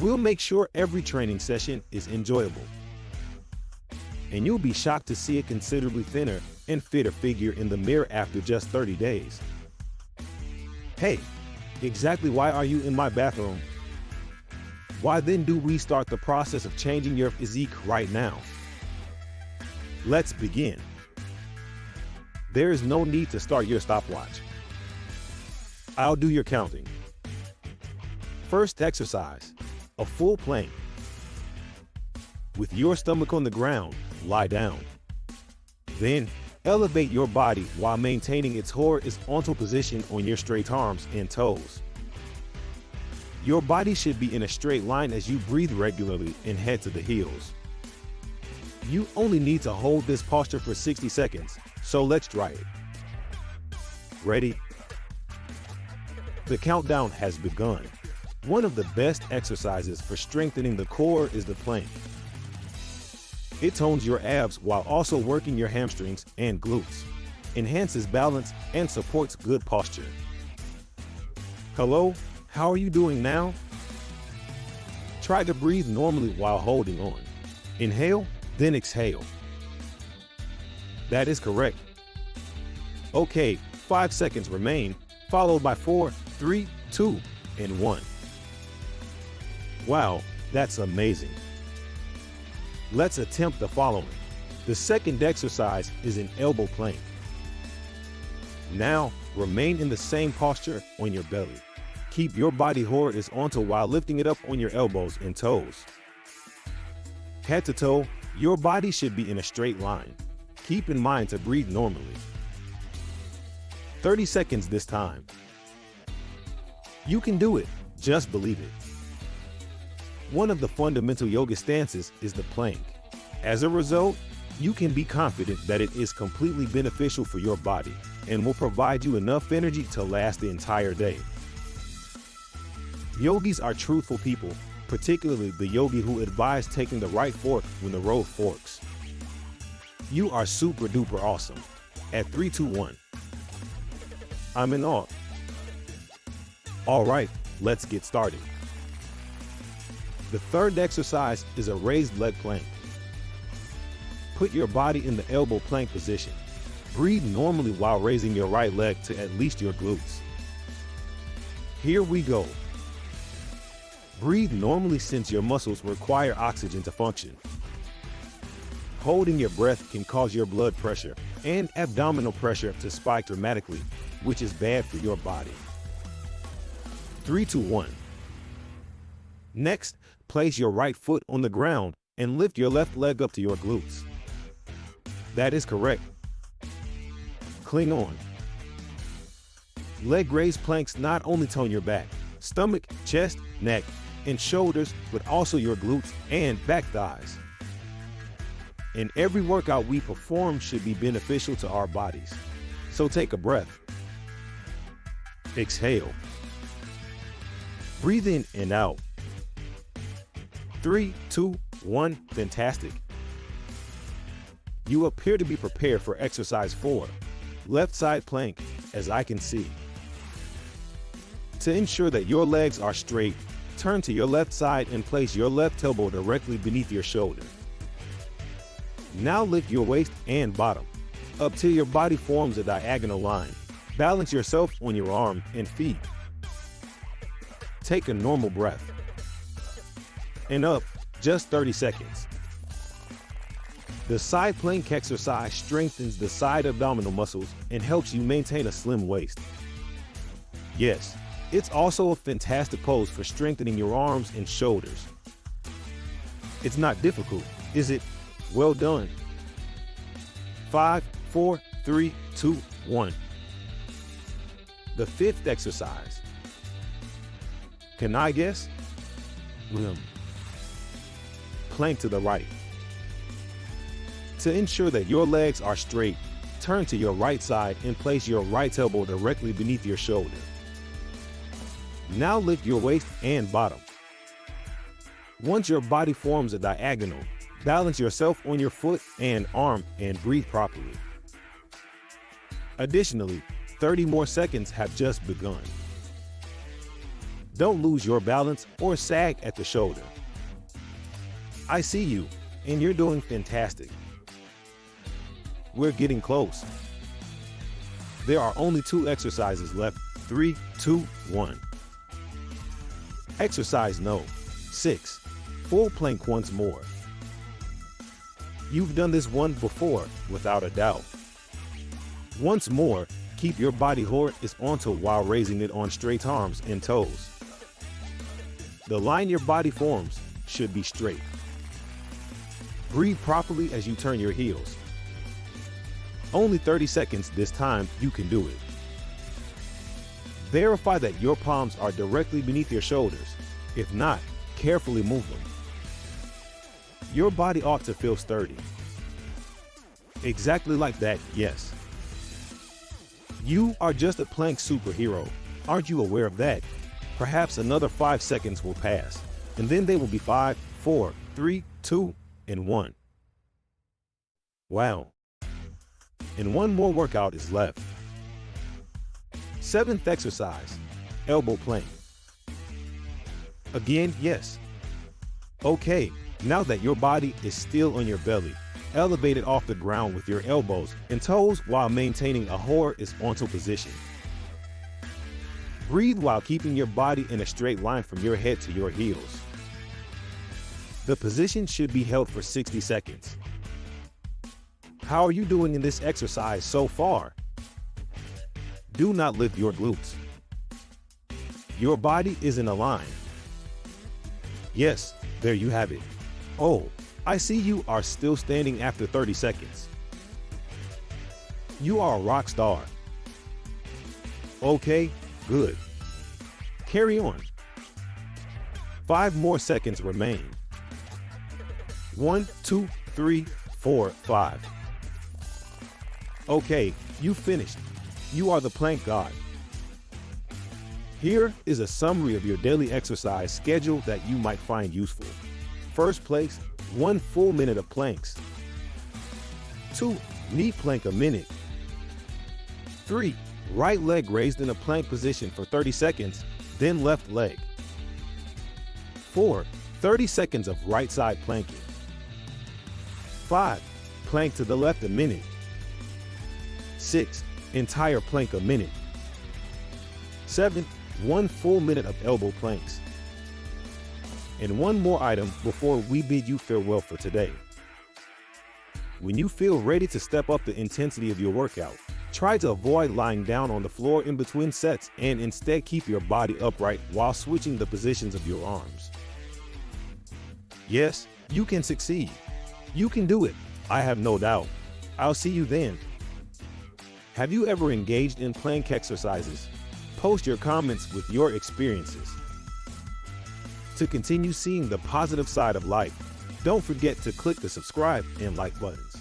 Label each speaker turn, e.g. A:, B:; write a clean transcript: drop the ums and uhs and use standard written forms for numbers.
A: We'll make sure every training session is enjoyable. And you'll be shocked to see a considerably thinner and fitter figure in the mirror after just 30 days. Hey, exactly why are you in my bathroom? Why then do we start the process of changing your physique right now? Let's begin. There is no need to start your stopwatch. I'll do your counting. First exercise, a full plank. With your stomach on the ground, lie down. Then, elevate your body while maintaining its horizontal position on your straight arms and toes. Your body should be in a straight line as you breathe regularly and head to the heels. You only need to hold this posture for 60 seconds, so let's try it. Ready? The countdown has begun. One of the best exercises for strengthening the core is the plank. It tones your abs while also working your hamstrings and glutes, enhances balance, and supports good posture. Hello, how are you doing now? Try to breathe normally while holding on. Inhale, then exhale. That is correct. Okay, 5 seconds remain, followed by 4, 3, 2, and 1. Wow, that's amazing. Let's attempt the following. The second exercise is an elbow plank. Now, remain in the same posture on your belly. Keep your body horizontal while lifting it up on your elbows and toes. Head to toe, your body should be in a straight line. Keep in mind to breathe normally. 30 seconds this time. You can do it, just believe it. One of the fundamental yoga stances is the plank. As a result, you can be confident that it is completely beneficial for your body and will provide you enough energy to last the entire day. Yogis are truthful people, particularly the yogi who advise taking the right fork when the road forks. You are super duper awesome. At 3, 2, 1. I'm in awe. All right, let's get started. The third exercise is a raised leg plank. Put your body in the elbow plank position. Breathe normally while raising your right leg to at least your glutes. Here we go. Breathe normally since your muscles require oxygen to function. Holding your breath can cause your blood pressure and abdominal pressure to spike dramatically, which is bad for your body. 3, 2, 1. Next, place your right foot on the ground and lift your left leg up to your glutes. That is correct. Cling on. Leg raised planks not only tone your back, stomach, chest, neck, and shoulders, but also your glutes and back thighs. And every workout we perform should be beneficial to our bodies. So take a breath. Exhale. Breathe in and out. 3, 2, 1, fantastic. You appear to be prepared for exercise 4, left side plank, as I can see. To ensure that your legs are straight, turn to your left side and place your left elbow directly beneath your shoulder. Now lift your waist and bottom up till your body forms a diagonal line. Balance yourself on your arm and feet. Take a normal breath. And up, just 30 seconds. The side plank exercise strengthens the side abdominal muscles and helps you maintain a slim waist. Yes, it's also a fantastic pose for strengthening your arms and shoulders. It's not difficult, is it? Well done. 5, 4, 3, 2, 1. The fifth exercise. Can I guess? Plank to the right. To ensure that your legs are straight, turn to your right side and place your right elbow directly beneath your shoulder. Now lift your waist and bottom. Once your body forms a diagonal, balance yourself on your foot and arm and breathe properly. Additionally, 30 more seconds have just begun. Don't lose your balance or sag at the shoulder. I see you, and you're doing fantastic. We're getting close. There are only 2 exercises left. 3, 2, 1. Exercise no. 6. Full plank once more. You've done this one before, without a doubt. Once more, keep your body horizontal while raising it on straight arms and toes. The line your body forms should be straight. Breathe properly as you turn your heels. Only 30 seconds this time, you can do it. Verify that your palms are directly beneath your shoulders. If not, carefully move them. Your body ought to feel sturdy. Exactly like that, yes. You are just a plank superhero. Aren't you aware of that? Perhaps another 5 seconds will pass, and then they will be 5, 4, 3, 2, and 1. Wow. And one more workout is left. 7th exercise, elbow plank. Again, yes. Okay, now that your body is still on your belly, elevate it off the ground with your elbows and toes while maintaining a horizontal position. Breathe while keeping your body in a straight line from your head to your heels. The position should be held for 60 seconds. How are you doing in this exercise so far? Do not lift your glutes. Your body is in a line. Yes, there you have it. Oh, I see you are still standing after 30 seconds. You are a rock star. Okay, good. Carry on. 5 more seconds remain. 1, 2, 3, 4, 5. Okay, you finished. You are the plank god. Here is a summary of your daily exercise schedule that you might find useful. First place, 1 full minute of planks. 2, knee plank a minute. 3, right leg raised in a plank position for 30 seconds, then left leg. 4, 30 seconds of right side planking. 5, plank to the left a minute. 6, entire plank a minute. 7, 1 full minute of elbow planks. And one more item before we bid you farewell for today. When you feel ready to step up the intensity of your workout, try to avoid lying down on the floor in between sets and instead keep your body upright while switching the positions of your arms. Yes, you can succeed. You can do it. I have no doubt. I'll see you then. Have you ever engaged in plank exercises? Post your comments with your experiences. To continue seeing the positive side of life, don't forget to click the subscribe and like buttons.